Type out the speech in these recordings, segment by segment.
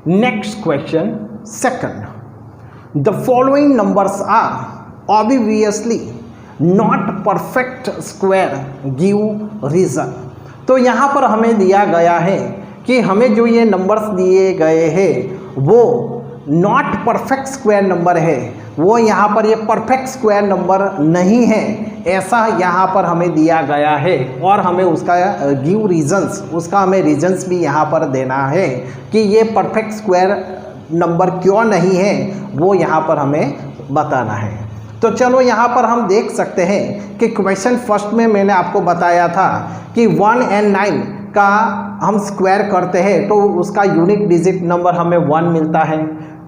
Next question second, the following numbers are obviously not perfect square, give reason. तो यहाँ पर हमें दिया गया है कि हमें जो ये नंबर्स दिए गए हैं वो नॉट परफेक्ट स्क्वायर नंबर है, वो यहाँ पर ये परफेक्ट स्क्वायर नंबर नहीं है, ऐसा यहाँ पर हमें दिया गया है। और हमें उसका गिव रीजंस, उसका हमें रीजंस भी यहाँ पर देना है कि ये परफेक्ट स्क्वायर नंबर क्यों नहीं है, वो यहाँ पर हमें बताना है। तो चलो यहाँ पर हम देख सकते हैं कि क्वेश्चन फर्स्ट में मैंने आपको बताया था कि 1 और 9 का हम स्क्वायर करते हैं तो उसका यूनिट डिजिट नंबर हमें 1 मिलता है,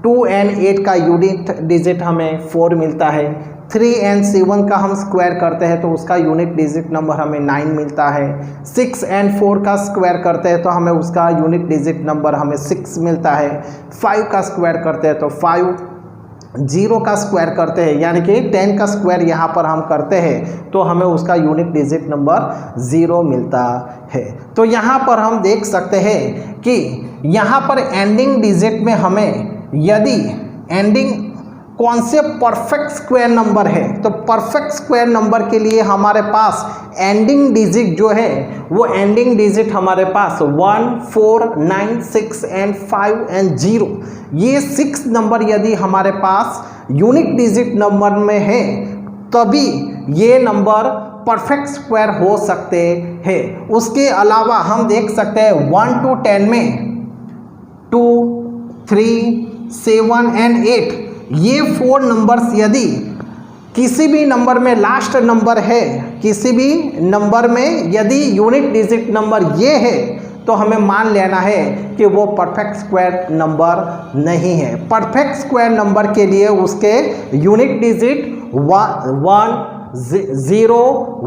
2 और 8 का यूनिट डिजिट हमें 4 मिलता है, 3 और 7 का हम स्क्वायर करते हैं तो उसका यूनिट डिजिट नंबर हमें 9 मिलता है, 6 और 4 का स्क्वायर करते हैं तो हमें उसका यूनिट डिजिट नंबर हमें 6 मिलता है, 5 का स्क्वायर करते हैं तो 5, 0 का स्क्वायर करते हैं यानी कि 10 का स्क्वायर यहाँ पर हम करते हैं तो हमें उसका यूनिट डिजिट नंबर 0 मिलता है। तो यहाँ पर हम देख सकते हैं कि यहाँ पर एंडिंग डिजिट में हमें यदि एंडिंग कौन से परफेक्ट स्क्वायर नंबर है तो परफेक्ट स्क्वायर नंबर के लिए हमारे पास एंडिंग डिजिट जो है वो एंडिंग डिजिट हमारे पास 1, 4, 9, 6 और 5 और 0, ये 6 नंबर यदि हमारे पास यूनिट डिजिट नंबर में है तभी ये नंबर परफेक्ट स्क्वायर हो सकते हैं। उसके अलावा हम देख सकते हैं 1 to 10 में 2, 3, 7 और 8, ये 4 नंबर्स यदि किसी भी नंबर में लास्ट नंबर है, किसी भी नंबर में यदि यूनिट डिजिट नंबर ये है तो हमें मान लेना है कि वो परफेक्ट स्क्वायर नंबर नहीं है। परफेक्ट स्क्वायर नंबर के लिए उसके यूनिट डिजिट 1, 0,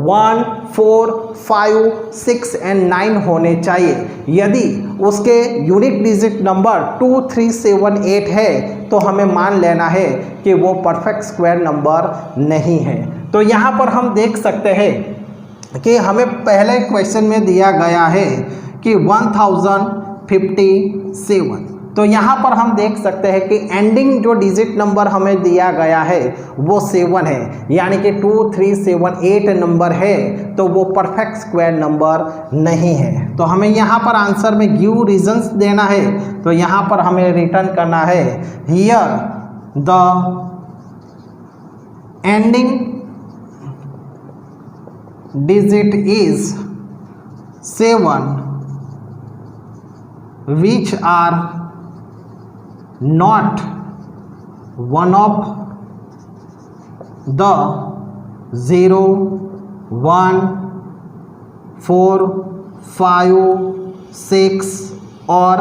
1, 4, 5, 6 और 9 होने चाहिए। यदि उसके यूनिट डिजिट नंबर 2, 3, 7, 8 है तो हमें मान लेना है कि वो परफेक्ट स्क्वायर नंबर नहीं है। तो यहाँ पर हम देख सकते हैं कि हमें पहले क्वेश्चन में दिया गया है कि 1057, तो यहाँ पर हम देख सकते हैं कि एंडिंग जो डिजिट नंबर हमें दिया गया है वो 7 है, यानी कि 2, 3, 7, 8 नंबर है तो वो परफेक्ट स्क्वायर नंबर नहीं है। तो हमें यहाँ पर आंसर में गिव रीजंस देना है, तो यहाँ पर हमें रिटर्न करना है here the ending digit is 7 which are not one of the 0, 1, 4, 5, 6 or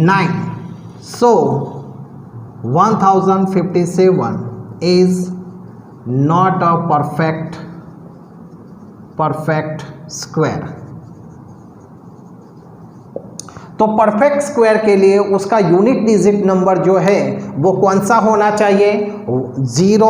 9. So 1057 is not a perfect square। तो परफेक्ट स्क्वायर के लिए उसका यूनिट डिजिट नंबर जो है वो कौन सा होना चाहिए, 0,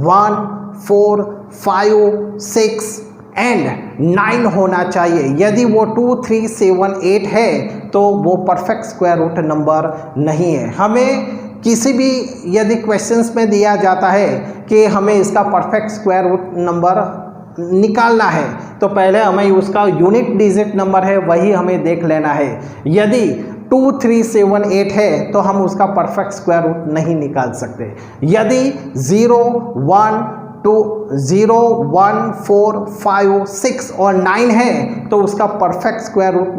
1, 4, 5, 6 एंड 9 होना चाहिए। यदि वो 2, 3, 7, 8 है तो वो परफेक्ट स्क्वायर रूट नंबर नहीं है। हमें किसी भी यदि क्वेश्चंस में दिया जाता है कि हमें इसका परफेक्ट स्क्वायर रूट नंबर निकालना है तो पहले हमें उसका यूनिट डिजिट नंबर है वही हमें देख लेना है। यदि 2, 3, 7, 8 है तो हम उसका परफेक्ट स्क्वायर रूट नहीं निकाल सकते। यदि 0, 1, 4, 5, 6 और 9 है तो उसका परफेक्ट स्क्वायर रूट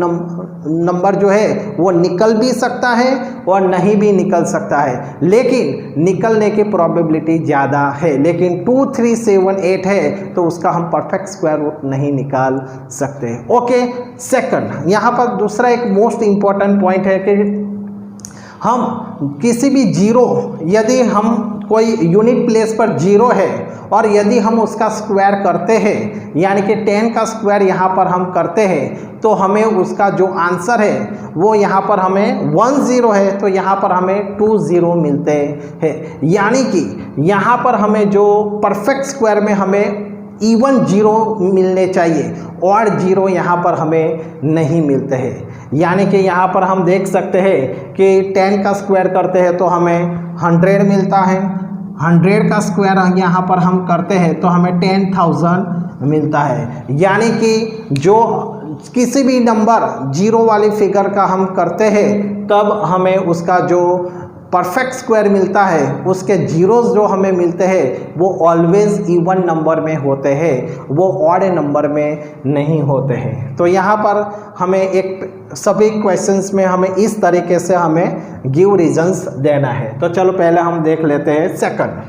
नंबर जो है वो निकल भी सकता है और नहीं भी निकल सकता है, लेकिन निकलने की प्रोबेबिलिटी ज़्यादा है। लेकिन 2, 3, 7, 8 है तो उसका हम परफेक्ट स्क्वायर रूट नहीं निकाल सकते। ओके, सेकंड, यहाँ पर दूसरा एक मोस्ट इम्पॉर्टेंट पॉइंट है कि हम किसी भी जीरो, यदि हम कोई यूनिट प्लेस पर 0 है और यदि हम उसका स्क्वायर करते हैं यानी कि 10 का स्क्वायर यहाँ पर हम करते हैं तो हमें उसका जो आंसर है वो यहाँ पर हमें 10 है तो यहाँ पर हमें 20 मिलते हैं। यानी कि यहाँ पर हमें जो परफेक्ट स्क्वायर में हमें इवन जीरो मिलने चाहिए, और जीरो यहाँ पर हमें नहीं मिलते हैं। यानी कि यहाँ पर हम देख सकते हैं कि 10 का स्क्वायर करते हैं तो हमें 100 मिलता है, 100 का स्क्वायर यहाँ पर हम करते हैं तो हमें 10,000 मिलता है। यानी कि जो किसी भी नंबर जीरो वाली फिगर का हम करते हैं तब हमें उसका जो परफेक्ट स्क्वायर मिलता है उसके जीरोस जो हमें मिलते हैं वो ऑलवेज इवन नंबर में होते हैं, वो ऑड नंबर में नहीं होते हैं। तो यहाँ पर हमें एक सभी क्वेश्चंस में हमें इस तरीके से हमें गिव रीजंस देना है। तो चलो पहले हम देख लेते हैं सेकंड।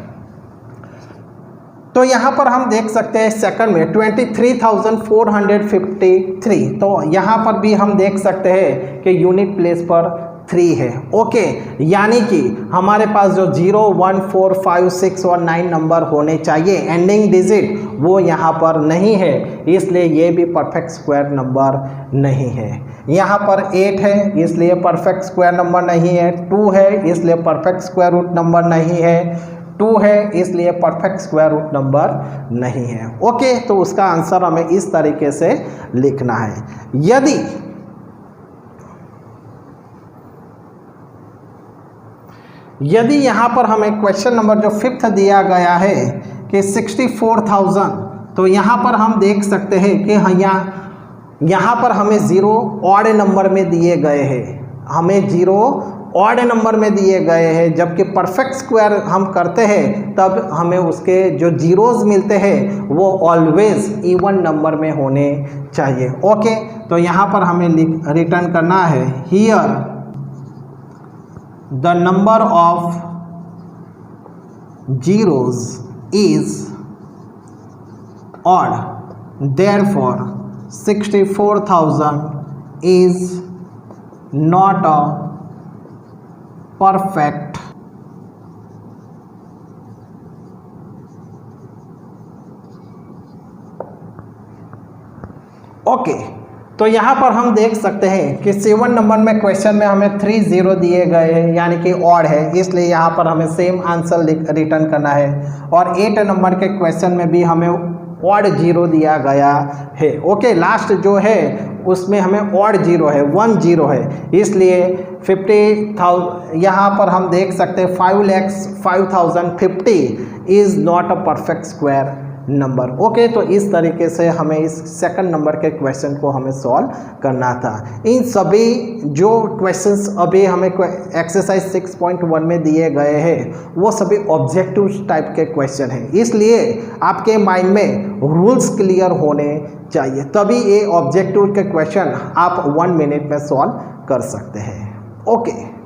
तो यहाँ पर हम देख सकते हैं सेकंड में 23,453, तो यहाँ पर भी हम देख सकते हैं कि यूनिट प्लेस पर 3 है। ओके, यानी कि हमारे पास जो 0, 1, 4, 5, 6 और 9 नंबर होने चाहिए एंडिंग डिजिट वो यहाँ पर नहीं है, इसलिए ये भी परफेक्ट स्क्वायर नंबर नहीं है। यहाँ पर 8 है इसलिए परफेक्ट स्क्वायर नंबर नहीं है, 2 है इसलिए परफेक्ट स्क्वायर रूट नंबर नहीं है, 2 है इसलिए परफेक्ट स्क्वायर रूट नंबर नहीं है। ओके, तो उसका आंसर हमें इस तरीके से लिखना है। यदि यहाँ पर हमें क्वेश्चन नंबर जो 5th दिया गया है कि 64,000, तो यहाँ पर हम देख सकते हैं कि यहाँ पर हमें ज़ीरो ऑड नंबर में दिए गए हैं, हमें ज़ीरो ऑड नंबर में दिए गए हैं, जबकि परफेक्ट स्क्वायर हम करते हैं तब हमें उसके जो जीरोस मिलते हैं वो ऑलवेज इवन नंबर में होने चाहिए। ओके, तो यहाँ पर हमें रिटर्न करना है here the number of zeros is odd, therefore 64,000 is not a perfect okay. तो यहाँ पर हम देख सकते हैं कि 7 नंबर में क्वेश्चन में हमें 3 0 दिए गए हैं, यानी कि ऑड है, इसलिए यहाँ पर हमें सेम आंसर रिटर्न करना है। और 8 नंबर के क्वेश्चन में भी हमें ऑड 0 दिया गया है। ओके, लास्ट जो है उसमें हमें ऑड 0 है, 1 0 है, इसलिए 50,000 यहाँ पर हम देख सकते हैं 5,05,050 is not a perfect square number. Okay, तो इस तरीके से हमें इस सेकंड नंबर के क्वेश्चन को हमें सॉल्व करना था। इन सभी जो क्वेश्चंस अभी हमें एक्सरसाइज 6.1 में दिए गए हैं वो सभी ऑब्जेक्टिव टाइप के क्वेश्चन हैं, इसलिए आपके माइंड में रूल्स क्लियर होने चाहिए, तभी ये ऑब्जेक्टिव के क्वेश्चन आप 1 मिनट में सॉल्व कर सकते हैं। ओके।